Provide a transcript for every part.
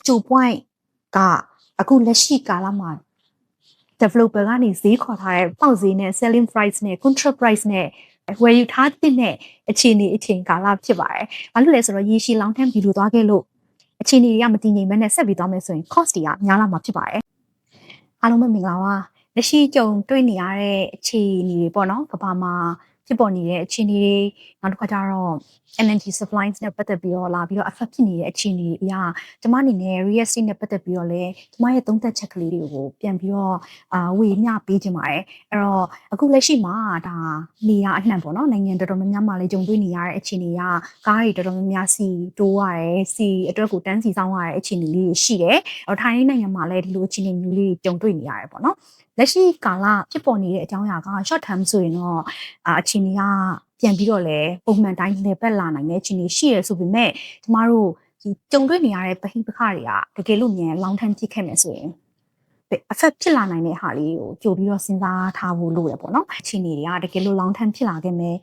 2 point ကအခုလက်ရှိကာလမှာ developer ကနေဈေးခေါ်ထားတဲ့ပေါက်ဈေးနဲ့ selling price နဲ့ contract price နဲ့ဝယ်ယူထားတဲ့အခြေအနေအချိန်ကာလဖြစ်ပါတယ်။ဘာလို့လဲဆိုတော့ရေရှည် long term ဗီဒီယိုသွားခဲ့လို့အခြေအနေတွေကမတည်ငြိမ်မဲနဲ့ဆက်ပြီးသွားမယ်ဆိုရင် cost တွေကများလာမှာဖြစ်ပါတယ်။အားလုံးပဲမင်္ဂလာပါ။လက်ရှိကြုံတွေ့နေရတဲ့အခြေအနေတွေပေါ့နော်။ကမ္ဘာမှာဖြစ်ပေါ်နေတဲ့အခြေအနေတွေနောက်တစ်ခါကျတော့ energy supplies နဲ့ပတ်သက်ပြီးတော့လာပြီးတော့ affect ဖြစ်နေတဲ့အခြေအနေအရာကျမအနေနဲ့ real estate နဲ့ပတ်သက်ပြီးတော့လည်းကျမရဲ့သုံးသပ်ချက်ကလေးတွေကိုပြန်ပြီးတော့ဝေမျှပေးခြင်းပါတယ်အဲ့တော့အခုလက်ရှိမှာဒါနေရအနှံ့ပေါ့နော်နိုင်ငံတော်တော်များများမှာလည်းကြုံတွေ့နေရတဲ့အခြေအနေကကားတွေတော်တော်များများစီတိုးရတယ်စီအတွက်ကိုတန်းစီဆောင်ရတဲ့အခြေအနေလေးရှိတယ်ထိုင်းနိုင်ငံမှာလည်းဒီလိုအခြေအနေမျိုးလေးကြုံတွေ့နေရတယ်ပေါ့နော်လက်ရှိကာလဖြစ်ပေါ်နေတဲ့အကြောင်းအရာက short term ဆိုရင်တော့အခြေအနေကပြန်ပြီးတော့လည်းပုံမှန်တိုင်းလေပတ်လာနိုင်တဲ့အခြေအနေရှိရဆိုပေမဲ့ကျမတို့ဒီကြုံတွေ့နေရတဲ့ပဟိပခတွေကတကယ်လို့မြန် long term ဖြစ်ခဲ့မယ်ဆိုရင် affect ဖြစ်လာနိုင်တဲ့ဟာလေးကိုကြိုပြီးတော့စဉ်းစားထားဖို့လိုရပေါ့နော်အခြေအနေတွေကတကယ်လို့ long term ဖြစ်လာခဲ့မယ်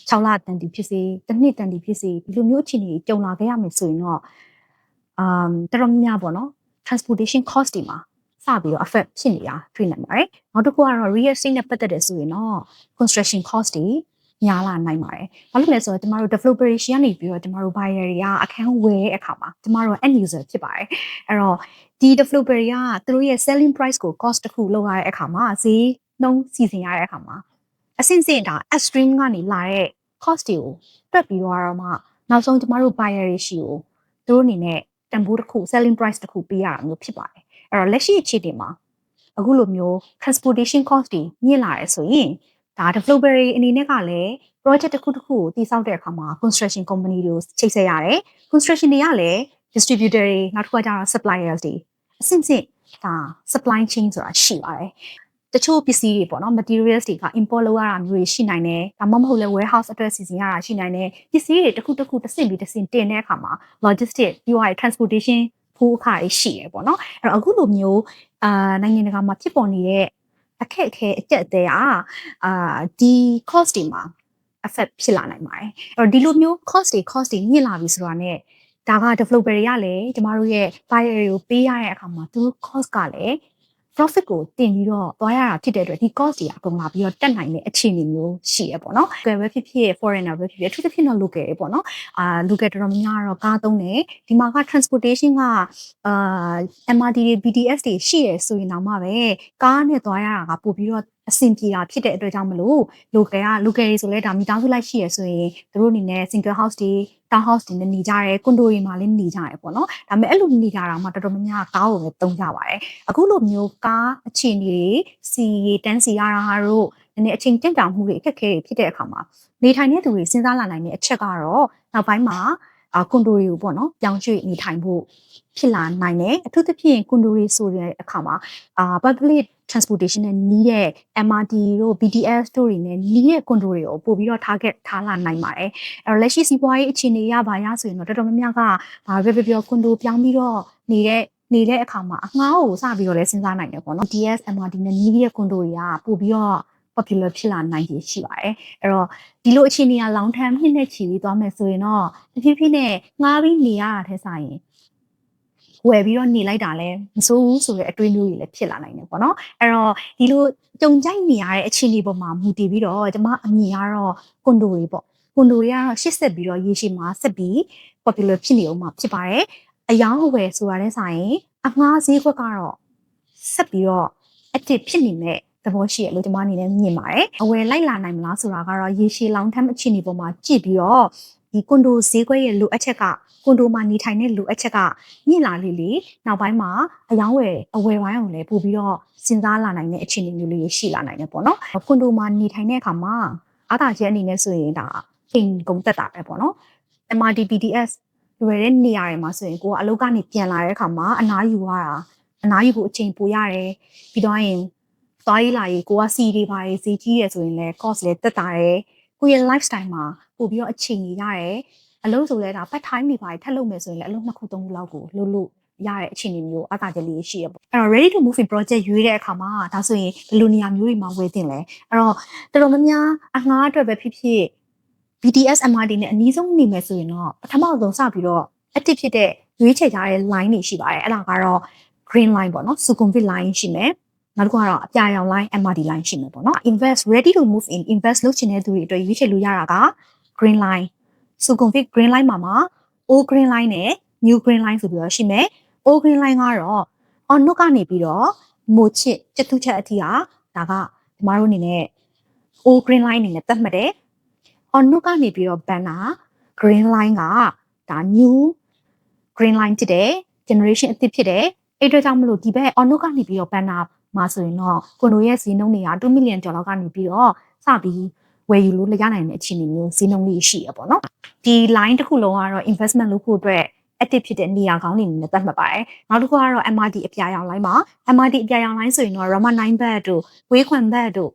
6လတန်တီဖြစ်စေတစ်နှစ်တန်တီဖြစ်စေဒီလိုမျိုးအခြေအနေကြုံလာခဲ့ရမယ်ဆိုရင်တော့တော်တော်များပေါ့နော် transportation cost တွေမှာစပြီးတော့ affect ဖြစ်နေတာတွေ့နိုင်ပါတယ်နောက်တစ်ခုကတော့ real estate နဲ့ပတ်သက်တဲ့ဆိုရင်တော့ construction cost တွေများလာနိုင်ပါတယ်။ဘာလို့လဲဆိုတော့ကျမတို့ developer တွေကနေပြီးတော့ကျမတို့ buyer တွေကအခန်းဝယ်တဲ့အခါမှာကျမတို့ end user ဖြစ်ပါတယ်။အဲ့တော့ဒီ developer တွေကသူတို့ရဲ့ selling price ကို cost တစ်ခုလောက်ရတဲ့အခါမှာဈေးနှုန်းစီစဉ်ရတဲ့အခါမှာအဆင့်ဆင့်ဒါ extreme ကနေလာတဲ့ cost တွေကိုတွက်ပြီးတော့မှနောက်ဆုံးကျမတို့ buyer တွေရှိကိုသူတို့အနေနဲ့တန်ဖိုးတစ်ခု selling price တစ်ခုပေးရတာမျိုးဖြစ်ပါတယ်။အဲ့တော့လက်ရှိအခြေအနေမှာအခုလိုမျိုး transportation cost တွေမြင့်လာတယ်ဆိုရင်ဒါ developer တွေအနေနဲ့ကလည်း project တစ်ခုကိုတည်ဆောက်တဲ့အခါမှာ construction company တွေကိုချိတ်ဆက်ရတယ် construction တွေကလည်း distributor တွေနောက်တစ်ခုကကျတော့ suppliers တွေအဆင့်ဆင့်ဒါ supply chain ဆိုတာရှိပါတယ်တချို့ပစ္စည်းတွေပေါ့နော် materials တွေက import လုပ်ရတာမျိုးတွေရှိနိုင်တယ်ဒါမှမဟုတ်လဲ warehouse အတွက်စီစဉ်ရတာရှိနိုင်တယ်ပစ္စည်းတွေတစ်ခုတစ်ဆင့်ပြီးတစ်ဆင့်တင်တဲ့အခါမှာ logistic ပြီးသွားရင် transportation ဖိုးအခါတွေရှိရပေါ့နော်အဲ့တော့အခုလိုမျိုးနိုင်ငံတကာမှာဖြစ်ပေါ်နေတဲ့အခက်အခဲအကျက်အသေးဒီ cost တွေမှာ affect ဖြစ်လာနိုင်ပါတယ်အဲ့တော့ဒီလိုမျိုး cost တွေမြင့်လာပြီဆိုတာ ਨੇ ဒါက developer တွေကလည်းကျမတို့ရဲ့ buyer တွေကိုပေးရတဲ့အခါမှာသူတို့ cost ကလည်း profit ကိုတင်ပြီးတော့သွားရတာဖြစ်တဲ့အတွက်ဒီ cost တွေအကုန်လာပြီးတော့တက်နိုင်တဲ့အခြေအနေမျိုးရှိရပေါ့နော် local ပဲဖြစ်ဖြစ် foreigner ပဲဖြစ်ဖြစ်အထူးသဖြင့်တော့ local ပေါ့နော်local တော်တော်များများတော့ကားသုံးတယ်ဒီမှာက transportation ကMRT တွေ BTS တွေရှိရဆိုရင်တော့မှပဲကားနဲ့သွားရတာကပို့ပြီးတော့အဆင်ပြေတာဖြစ်တဲ့အတွက်ကြောင့်မလို့ local တွေဆိုလဲဒါမိသားစုလိုက်ရှိရဆိုရင်သူတို့အနေနဲ့ single house တွေ town house တွေနဲ့နေကြတယ်ကွန်ဒိုတွေမှာလည်းနေကြတယ်ပေါ့နော်ဒါပေမဲ့အဲ့လိုနေကြတာမှတော်တော်များများကားကိုပဲသုံးကြပါတယ်အခုလိုမျိုးကားအခြေအနေတွေစီတန်းစီရတာတို့နည်းနည်းအချိန်တင့်တာမှုတွေအခက်အခဲတွေဖြစ်တဲ့အခါမှာနေထိုင်တဲ့သူတွေစဉ်းစားလာနိုင်တဲ့အချက်ကတော့နောက်ပိုင်းမှာကွန်ဒိုတွေကိုပေါ့နော်ပြောင်းရွှေ့နေထိုင်ဖို့ဖြစ်လာနိုင်တယ်အထူးသဖြင့်ကွန်ဒိုတွေဆိုတဲ့အခါမှာpublic transportation နဲ့နီးတဲ့ MRT တို့ BTS တို့တွေနဲ့နီးတဲ့ကွန်ဒိုတွေကိုပို့ပြီးတော့ target ထားလာနိုင်ပါတယ်အဲ့တော့လက်ရှိစီးပွားရေးအခြေအနေရပါရဆိုရင်တော့တော်တော်များများကပြောကွန်ဒိုပြောင်းပြီးတော့နေတဲ့အခါမှာအငှားကိုစပြီးတော့လည်းစဉ်းစားနိုင်တယ်ပေါ့နော် BTS MRT နဲ့နီးတဲ့ကွန်ဒိုတွေကပို့ပြီးတော့ popular ဖြစ်လာနိုင်ရရှိပါတယ်အဲ့တော့ဒီလိုအခြေအနေက long term နှစ်နဲ့ချီပြီးသွားမယ်ဆိုရင်တော့တဖြည်းဖြည်းနဲ့ငှားပြီးနေရတာထက်စာရင်ဝယ်ပြီးတော့နေလိုက်တာလည်းမစိုးဘူးဆိုတဲ့အတွေးမျိုးတွေလည်းဖြစ်လာနိုင်တယ်ပေါ့နော်အဲ့တော့ဒီလိုကြုံကြိုက်နေရတဲ့အခြေအနေပေါ်မှာမူတည်ပြီးတော့ကျမအမြင်ကတော့ကွန်ဒိုတွေပေါ့ကွန်ဒိုတွေကတော့ရှစ်ဆက်ပြီးတော့ရေရှည်မှာဆက်ပြီး popular ဖြစ်နေအောင်မှာဖြစ်ပါတယ်အယောင်းအဝယ်ဆိုတာနဲ့စာရင်အငှားဈေးကွက်ကတော့ဆက်ပြီးတော့ active ဖြစ်နေမဲ့သဘောရှိရလို့ကျမအနေနဲ့မြင်ပါတယ်အဝယ်လိုက်လာနိုင်မလားဆိုတာကတော့ရေရှည် long term အခြေအနေပေါ်မှာကြည့်ပြီးတော့ဒီကွန်ဒိုဈေးကွက်ရဲ့လိုအပ်ချက်ကကွန်ဒိုမှာနေထိုင်တဲ့လိုအပ်ချက်ကမြင့်လာလေနောက်ပိုင်းမှာအယောင်းဝယ်အဝယ်ဝိုင်းအောင်လည်းပို့ပြီးတော့စဉ်းစားလာနိုင်တဲ့အခြေအနေမျိုးလေးရှိလာနိုင်တယ်ပေါ့နော်ကွန်ဒိုမှာနေထိုင်တဲ့အခါမှာအားသာချက်အနေနဲ့ဆိုရင်ဒါအိမ်ကုန်သက်တာပဲပေါ့နော် MRT BTS လွယ်တဲ့နေရာတွေမှာဆိုရင်ကိုကအလုပ်ကနေပြန်လာတဲ့အခါမှာအနားယူဖို့အချိန်ပိုရတယ်ပြီးတော့ရင်သွားရေးလာရေးကိုကစီတွေပါရေးဈေးကြီးရယ်ဆိုရင်လည်း cost လည်းတက်တာတယ်ကိုရဲ့ lifestyle မှာပို့ပြီးတော့အချိန်ကြီးရတယ်အလုပ်ဆိုလဲဒါ part time တွေပါထပ်လုပ်မယ်ဆိုရင်လည်းအလုပ်2ခု3ခုလောက်ကိုလုပ်ရတဲ့အခြေအနေမျိုးအသာချက်လေးရှိရပေါ့အဲ့တော့ ready to move in project ရွေးတဲ့အခါမှာဒါဆိုရင်ဘယ်လိုနေရာမျိုးတွေမှာဝယ်တင်လဲအဲ့တော့တော်တော်များများအငှားအတွက်ပဲဖြစ်ဖြစ် BTS MRT နဲ့အနည်းဆုံးနေမယ်ဆိုရင်တော့ပထမဆုံးစပြီးတော့ active ဖြစ်တဲ့ ရွေးချယ်ကြတဲ့ line တွေရှိပါတယ်အဲ့ဒါကတော့ green line ပေါ့နော်စုကွန်ဗစ် line ရှိမယ်နောက်တစ်ခုကတော့အပြာရောင် line MRD line ရှိမယ်ပေါ့နော် invest ready to move in invest လုပ်ချင်တဲ့သူတွေအတွက်ရွေးချယ်လို့ရတာက green line စုကွန်ဗစ် green line မှာ old green line နဲ့ new green line ဆိုပြီးတော့ရှိမယ် old green line ကတော့ on note ကနေပြီးတော့မိုချစ်ကျတူးချက်အထိဟာဒါကကျမတို့အနေနဲ့ old green line အနေနဲ့သတ်မှတ်တယ် on note ကနေပြီးတော့ banner green line ကဒါ new green line ဖြစ်တယ် generation အသစ်ဖြစ်တယ်အဲ့အတွက်ကြောင့်မလို့ဒီဘက် on note ကနေပြီးတော့ banner မှာဆိုရင်တော့ကိုနိုရဲ့ဈေးနှုန်းတွေက2 million ကျော်လောက်ကနေပြီးတော့စပြီးဝယ်ယူလို့ရနိုင်တဲ့အခြေအနေမျိုးဈေးနှုန်းလေးရှိရပေါ့နော်ဒီ line တစ်ခုလုံးကတော့ investment လုပ်ဖို့အတွက် active ဖြစ်တဲ့နေရာကောင်းတွေနဲ့သတ်မှတ်ပါတယ်နောက်တစ်ခုကတော့ MRD အပြာရောင် line မှာ MRD အပြာရောင် line ဆိုရင်တော့ Rama 9 bad တို့ဝေးခွန် bad တို့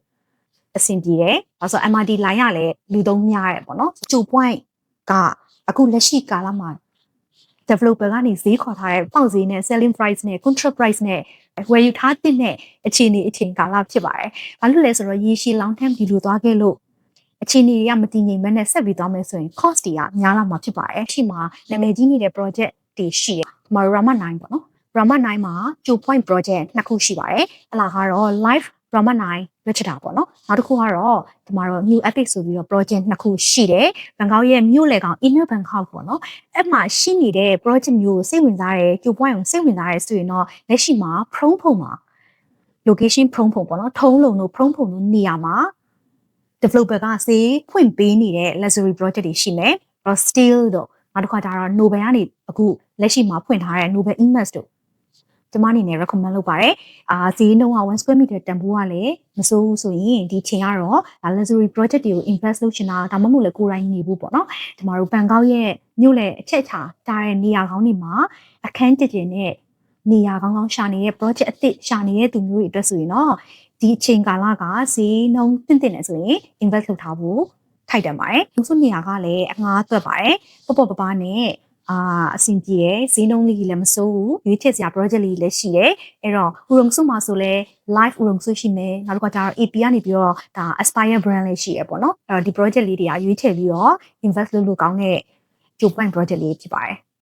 အဆင်ပြေတယ်ဒါဆို MRD line ကလည်းလူသုံးများတယ်ပေါ့နော်ကျူ point ကအခုလက်ရှိကာလမှာ developer ကနေဈေးခေါ်ထားတဲ့ပေါက်ဈေးနဲ့ selling price နဲ့ contract price နဲ့ဝယ်ယူထားတဲ့အခြေအနေအချိန်ကာလဖြစ်ပါတယ်။ဘာလို့လဲဆိုတော့ရေရှည် long term ဒီလိုသွားခဲ့လို့အခြေအနေတွေကမတည်ငြိမ်မနဲ့ဆက်ပြီးသွားမယ်ဆိုရင် cost တွေကများလာမှာဖြစ်ပါတယ်။ရှိမှာနာမည်ကြီးနေတဲ့ project တွေရှိတယ်။ဒီမှာ Rama 9ပေါ့နော်။ Rama 9မှာ 2 point project နှစ်ခုရှိပါတယ်။အဲ့ဒါကတော့ live Rama 9 လွှတ်ချတာပေါ့နော်။နောက်တစ်ခုကတော့ဒီမှာတော့ new epic ဆိုပြီးတော့ project နှစ်ခုရှိတယ်။ဘန်ကောက်ရဲ့မြို့လေကောင် inner Bangkok ပေါ့နော်။အဲ့မှာရှိနေတဲ့ project မျိုးကိုစိတ်ဝင်စားတယ် 2 point ကိုစိတ်ဝင်စားတယ်ဆိုရင်တော့လက်ရှိမှာ prone ဖုံမှာ location prone ဖုံပေါ့နော်။ထုံးလုံတို့ prone ဖုံတို့နေရာမှာ developer ကဈေးဖွင့်ပေးနေတဲ့ luxury project တွေရှိမယ်။ steel တို့နောက်တစ်ခါကျတော့ Noble ကနေအခုလက်ရှိမှာဖွင့်ထားတဲ့ Noble Imax တို့ကျမအနေနဲ့ recommend လုပ်ပါတယ်။ဈေးနှုန်းက1 square meter တန်ဖိုးကလည်းမစိုးဘူးဆိုရင်ဒီချိန်ကတော့ luxury project တွေကို invest လုပ်ချင်တာဒါမှမဟုတ်လည်းကိုယ်တိုင်နေဖို့ပေါ့နော်။ဒီမှာတို့ဘန်ကောက်ရဲ့မြို့လေအချက်ချာကြားတဲ့နေရာကောင်းတွေမှာအခန်းကျကျနဲ့နေရာကောင်းကောင်းရှာနေတဲ့ project အသစ်ရှာနေတဲ့သူမျိုးတွေအတွက်ဆိုရင်တော့ဒီအချိန်ကာလကဈေးနှုန်းတင့်တယ်ဆိုရင် invest လုပ်ထားဖို့ထိုက်တယ်ပါတယ်။လူစုနေရာကလည်းအငှားသွက်ပါတယ်။ပေါ့ပပနဲ့အဆင်ပြေတယ်ဈေးနှုန်းလေးကြီးလည်းမစိုးဘူးရွေးချယ်စရာ project လေးလည်းရှိတယ်အဲ့တော့ Urongsu မှာဆိုလဲ live Urongsu ရှိမယ်နောက်တစ်ခါကျတော့ AP ကနေပြီးတော့ဒါ Aspire brand လေးရှိရပေါ့နော်အဲ့တော့ဒီ project လေးတွေကရွေးချယ်ပြီးတော့ invest လုပ်လို့ကောင်းတဲ့ job point project လေးဖြစ်ပါတယ်